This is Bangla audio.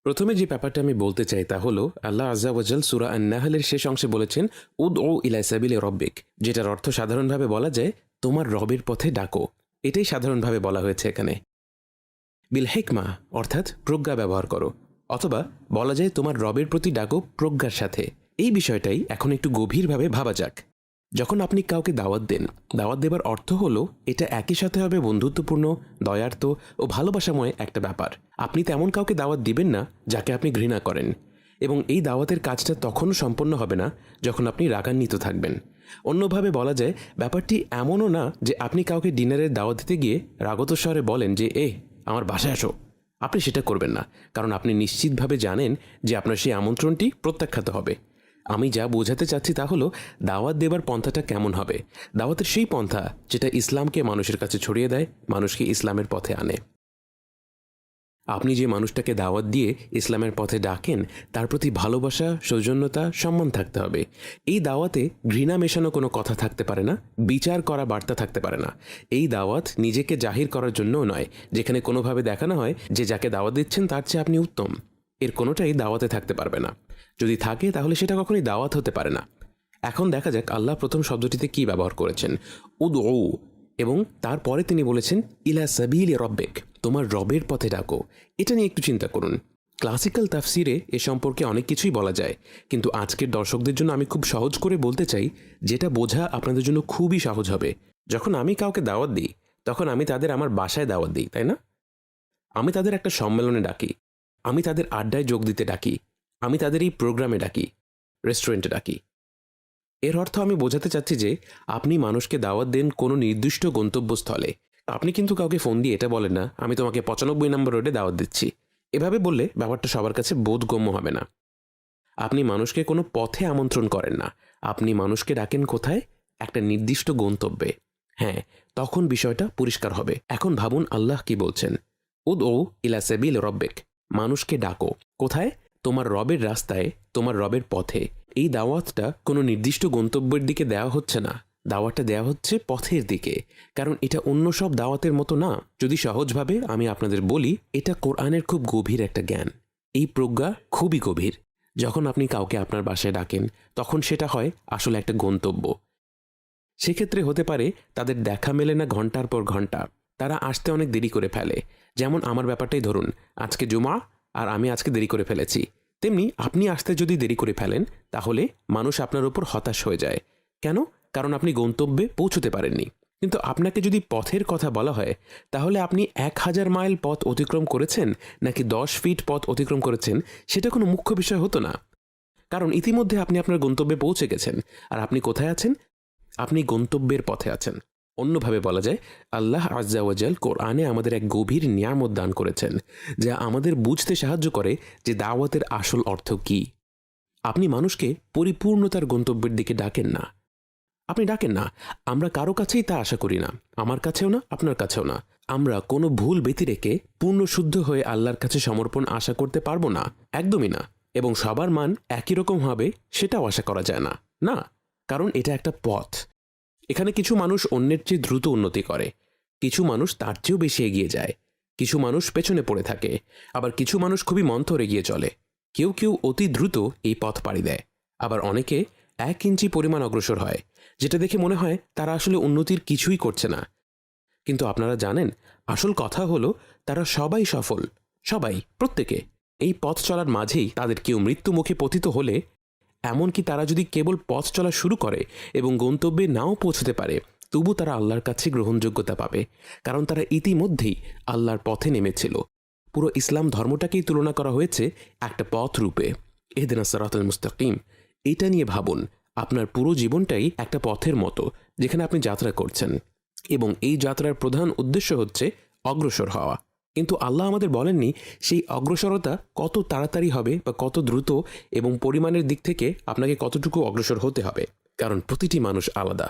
প্রথমে যে ব্যাপারটা আমি বলতে চাই তা হলো আল্লাহ আজ্জা ওয়াজাল সূরা আন-নাহলের শেষ অংশে বলেছেন উদউ ইলা সাবিলি রব্বিক, যেটার অর্থ সাধারণভাবে বলা যায় তোমার রবের পথে ডাকো। এটাই সাধারণভাবে বলা হয়েছে এখানে। বিল হিকমা অর্থাৎ প্রজ্ঞা ব্যবহার করো, অথবা বলা যায় তোমার রবের প্রতি ডাকো প্রজ্ঞার সাথে। এই বিষয়টাই এখন একটু গভীরভাবে ভাবা যাক। যখন আপনি কাউকে দাওয়াত দেন, দাওয়াত দেবার অর্থ হলো এটা একই সাথে হবে বন্ধুত্বপূর্ণ, দয়ার্থ ও ভালোবাসাময় একটা ব্যাপার। আপনি তেমন কাউকে দাওয়াত দিবেন না যাকে আপনি ঘৃণা করেন, এবং এই দাওয়াতের কাজটা তখনও সম্পন্ন হবে না যখন আপনি রাগান্বিত থাকবেন। অন্যভাবে বলা যায় ব্যাপারটি এমনও না যে আপনি কাউকে ডিনারের দাওয়াত দিতে গিয়ে রাগত স্বরে বলেন যে আমার বাসায় আসো। আপনি সেটা করবেন না, কারণ আপনি নিশ্চিতভাবে জানেন যে আপনার সেই আমন্ত্রণটি প্রত্যাখ্যাত হবে। আমি যা বোঝাতে চাচ্ছি তা হলো দাওয়াত দেবার পন্থাটা কেমন হবে। দাওয়াতের সেই পন্থা যেটা ইসলামকে মানুষের কাছে ছড়িয়ে দেয়, মানুষকে ইসলামের পথে আনে। আপনি যে মানুষটাকে দাওয়াত দিয়ে ইসলামের পথে ডাকেন তার প্রতি ভালোবাসা, সৌজন্যতা, সম্মান থাকতে হবে। এই দাওয়াতে ঘৃণা মেশানো কোনো কথা থাকতে পারে না, বিচার করা বার্তা থাকতে পারে না। এই দাওয়াত নিজেকে জাহির করার জন্যও নয়, যেখানে কোনোভাবে দেখানো হয় যে যাকে দাওয়াত দিচ্ছেন তার চেয়ে আপনি উত্তম। এর কোনোটাই দাওয়াতে থাকতে পারবে না। যদি থাকে তাহলে সেটা কখনোই দাওয়াত হতে পারে না। এখন দেখা যাক আল্লাহ প্রথম শব্দটিতে কি ব্যবহার করেছেন, উদউ, এবং তারপরে তিনি বলেছেন ইলা সাবিলি রব্বিক, তোমার রবের পথে ডাকো। এটা নিয়ে একটু চিন্তা করুন। ক্লাসিক্যাল তাফসিরে এ সম্পর্কে অনেক কিছুই বলা যায়, কিন্তু আজকের দর্শকদের জন্য আমি খুব সহজ করে বলতে চাই, যেটা বোঝা আপনাদের জন্য খুবই সহজ হবে। যখন আমি কাউকে দাওয়াত দিই তখন আমি তাদের আমার বাসায় দাওয়াত দিই, তাই না? আমি তাদের একটা সম্মেলনে ডাকি, আমি তাদের আড্ডায় যোগ দিতে ডাকি, আমি তাদের এই প্রোগ্রামে ডাকি, রেস্টুরেন্টে ডাকি। এর অর্থ আমি বোঝাতে চাচ্ছি যে আপনি মানুষকে দাওয়াত দেন কোনো নির্দিষ্ট গন্তব্যস্থলে। আপনি কিন্তু কাউকে ফোন দিয়ে এটা বলেন না আমি তোমাকে 95 নম্বর রোডে দাওয়াত দিচ্ছি। এভাবে বললে ব্যাপারটা সবার কাছে বোধগম্য হবে না। আপনি মানুষকে কোনো পথে আমন্ত্রণ করেন না, আপনি মানুষকে ডাকেন কোথায়? একটা নির্দিষ্ট গন্তব্যে। হ্যাঁ, তখন বিষয়টা পরিষ্কার হবে। এখন ভাবুন আল্লাহ কি বলছেন, উদউ ইলা সাবিল রব্বিক, মানুষকে ডাকো কোথায়? তোমার রবের রাস্তায়, তোমার রবের পথে। এই দাওয়াতটা কোনো নির্দিষ্ট গন্তব্যের দিকে দেওয়া হচ্ছে না, দাওয়াতটা দেওয়া হচ্ছে পথের দিকে। কারণ এটা অন্য সব দাওয়াতের মতো না। যদি সহজভাবে আমি আপনাদের বলি, এটা কোরআনের খুব গভীর একটা জ্ঞান। এই প্রজ্ঞা খুবই গভীর। যখন আপনি কাউকে আপনার বাসায় ডাকেন তখন সেটা হয় আসলে একটা গন্তব্য। সেক্ষেত্রে হতে পারে তাদের দেখা মেলে না ঘন্টার পর ঘন্টা, তারা আসতে অনেক দেরি করে ফেলে। যেমন আমার ব্যাপারটাই ধরুন, আজকে জুমা আর আমি আজকে দেরি করে ফেলেছি। তেমনি আপনি আসতে যদি দেরি করে ফেলেন তাহলে মানুষ আপনার উপর হতাশ হয়ে যায়। কেন? কারণ আপনি গন্তব্যে পৌঁছতে পারেননি। কিন্তু আপনাকে যদি পথের কথা বলা হয় তাহলে আপনি 1000 মাইল পথ অতিক্রম করেছেন নাকি 10 ফিট পথ অতিক্রম করেছেন সেটা কোনো মুখ্য বিষয় হতো না, কারণ ইতিমধ্যে আপনি আপনার গন্তব্যে পৌঁছে গেছেন। আর আপনি কোথায় আছেন? আপনি গন্তব্যের পথে আছেন। অন্যভাবে বলা যায় আল্লাহ আজ্জা ওয়াজাল কোরআনে আমাদের এক গভীর নিয়ামত দান করেছেন, যা আমাদের বুঝতে সাহায্য করে যে দাওয়াতের আসল অর্থ কি। আপনি মানুষকে পরিপূর্ণতার গন্তব্যের দিকে ডাকেন না। আপনি ডাকেন না, আমরা কারো কাছেই তা আশা করি না, আমার কাছেও না, আপনার কাছেও না। আমরা কোনো ভুল ব্যতি রেখে পূর্ণ শুদ্ধ হয়ে আল্লাহর কাছে সমর্পণ আশা করতে পারবো না, একদমই না। এবং সবার মান একই রকম হবে সেটাও আশা করা যায় না, না, কারণ এটা একটা পথ। এখানে কিছু মানুষ অন্যের চেয়ে দ্রুত উন্নতি করে, কিছু মানুষ তার চেয়েও বেশি এগিয়ে যায়, কিছু মানুষ পেছনে পড়ে থাকে, আবার কিছু মানুষ খুবই মন্থর এগিয়ে চলে। কেউ কেউ অতি দ্রুত এই পথ পাড়ি দেয়, আবার অনেকে 1 ইঞ্চি পরিমাণ অগ্রসর হয়, যেটা দেখে মনে হয় তারা আসলে উন্নতির কিছুই করছে না। কিন্তু আপনারা জানেন আসল কথা হলো তারা সবাই সফল, সবাই, প্রত্যেকে। এই পথ চলার মাঝেই তাদের কেউ মৃত্যু মুখে পতিত হলে, এমনকি তারা যদি কেবল পথ চলা শুরু করে এবং গন্তব্যে নাও পৌঁছতে পারে, তবু তারা আল্লাহর কাছে গ্রহণযোগ্যতা পাবে, কারণ তারা ইতিমধ্যেই আল্লাহর পথে নেমেছিল। পুরো ইসলাম ধর্মটাকেই তুলনা করা হয়েছে একটা পথ রূপে, ইহদিনাস সিরাতাল মুস্তাকিম। এটা নিয়ে ভাবুন, আপনার পুরো জীবনটাই একটা পথের মতো যেখানে আপনি যাত্রা করছেন, এবং এই যাত্রার প্রধান উদ্দেশ্য হচ্ছে অগ্রসর হওয়া। কিন্তু আল্লাহ আমাদের বলেননি সেই অগ্রসরতা কত তাড়াতাড়ি হবে বা কত দ্রুত, এবং পরিমাণের দিক থেকে আপনাকে কতটুকু অগ্রসর হতে হবে, কারণ প্রতিটি মানুষ আলাদা।